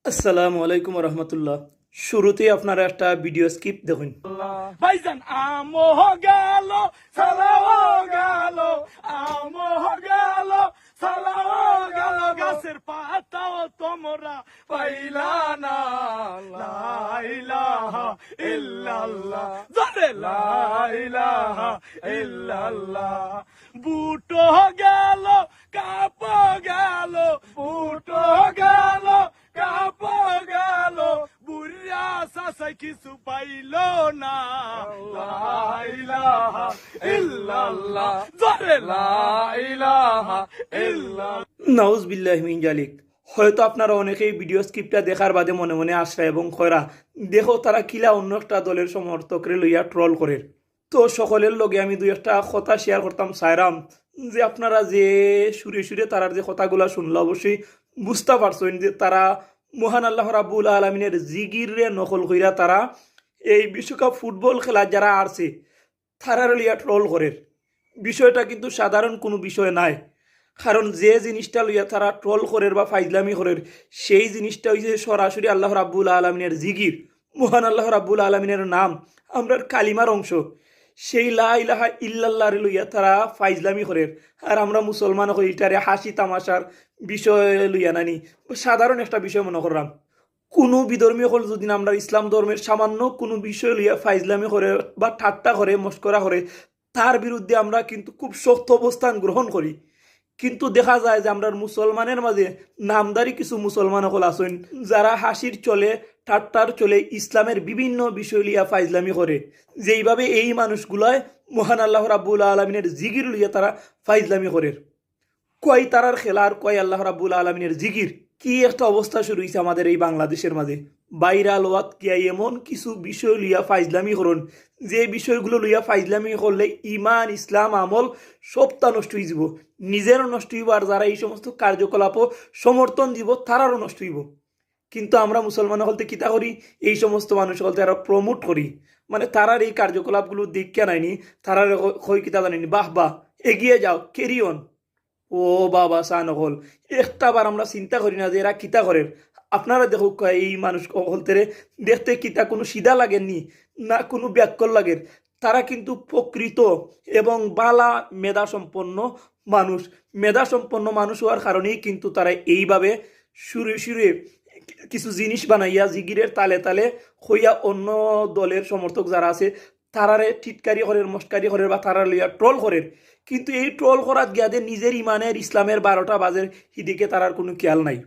আসসালামু আলাইকুম রহমতুল্লাহ। শুরুতে আপনারা একটা ভিডিও স্কিপ দেখুন। ভাইজান আমো গেল সালাও গেল আমো গেল সালাও গেল গাছের পাতাও তোমরা পাইলা না লা ইলাহা ইল্লাল্লাহ জোরে লা ইলাহা ইল্লাল্লাহ বুটো গেল কাপ গেল বুটো গেল কাপ গেল বুড়িয়া সাসাই কিছু পাইল না লা ইলাহা ইল্লাল্লাহ জোরে লা ইলাহা ইল্লাল্লাহ। নাউজ বিল্লাহি মিন জালিক। হয়তো আপনারা অনেকেই ভিডিও স্ক্রিপ্টটা দেখার বাদে মনে মনে আসরা এবং খয়রা দেখো তারা কিলা অন্য একটা দলের সমর্থকরে লইয়া ট্রল করে। তো সকলের লগে আমি দুই একটা কথা শেয়ার করতাম চাইরাম যে আপনারা যে সুরে সুরে তারার যে কথাগুলা শুনলো অবশ্যই বুঝতে পারছেন যে তারা মহান আল্লাহ রাব্বুল আলামিনের জিগিরে নকল কইরা তারা এই বিশ্বকাপ ফুটবল খেলা যারা আসছে তারার লইয়া ট্রল করে। বিষয়টা কিন্তু সাধারণ কোনো বিষয় নাই, কারণ যে জিনিসটা লইয়া তারা ট্রল করে বা ফাইজলামি করে সেই জিনিসটা হইছে সরাসরি আল্লাহ রাব্বুল আলামিনের জিগির, মহান আল্লাহ রাব্বুল আলামিনের নাম, আমরার কালিমার অংশ। সেই লা ইলাহা ইল্লাল্লাহর লইয়া তারা ফাইজলামি করে, আর আমরা মুসলমান হই এটারে হাসি তামাশার বিষয় লইয়া নানি সাধারণ একটা বিষয় মনে করলাম। কোনো বিধর্মীয় হল যদি আমরা ইসলাম ধর্মের সামান্য কোনো বিষয় লইয়া ফাইজলামি করে বা ঠাট্টা করে মস্করা করে তার বিরুদ্ধে আমরা কিন্তু খুব শক্ত অবস্থান গ্রহণ করি। কিন্তু দেখা যায় যে আমরা মুসলমানের মাঝে নামদারি কিছু মুসলমান হল আছেন যারা হাসির চলে ঠাট্টার চলে ইসলামের বিভিন্ন বিষয় লিয়া ফাইজলামি করে, যেইভাবে এই মানুষগুলায় মহান আল্লাহ রাব্বুল আলমিনের জিগির লইয়া তারা ফাইজলামি করে। কয় তারার খেলার কয় আল্লাহ রাব্বুল আলমিনের জিগির। কি একটা অবস্থা শুরু হয়েছে আমাদের এই বাংলাদেশের মাঝে। ভাইরাল ওয়াত কিয়া এমন কিছু বিষয় লইয়া ফাইজলামি করুন যে বিষয়গুলো লইয়া ফাইজলামি করলে ইমান ইসলাম আমল সবটা নষ্ট হয়ে যাব, নিজেরও নষ্ট হইব, আর যারা এই সমস্ত কার্যকলাপও সমর্থন দিব তারারও নষ্ট হইব। কিন্তু আমরা মুসলমান হলতে কিতা করি, এই সমস্ত মানুষ হলতে আরো প্রমোট করি, মানে তারার এই কার্যকলাপগুলো দীক্ষা নাইনি, তারার কই কিতা জানিনি বাহ বাহ এগিয়ে যাও ক্যারি অন। ও বাবা সা নকল একটাবার আমরা চিন্তা করি না যে এরা কিতা করেন। আপনারা দেখুক এই মানুষ হলতেরে দেখতে কিতা কোনো সিধা লাগেননি না কোনো ব্যাকল লাগে, তারা কিন্তু প্রকৃত এবং বালা মেধা সম্পন্ন মানুষ। মেধা সম্পন্ন মানুষ হওয়ার কারণেই কিন্তু তারা এইভাবে সুরে সুরে কিছু জিনিস বানাইয়া জিগিরের তালে তালে হইয়া অন্য দলের সমর্থক যারা আছে তারারে টিটকারি করেন মস্কারি করেন বা তারা লইয়া ট্রল করেন। কিন্তু এই ট্রল করার গিয়াদের নিজের ইমানের ইসলামের 12টা বাজের হিদিকে তারার কোনো খেয়াল নাই।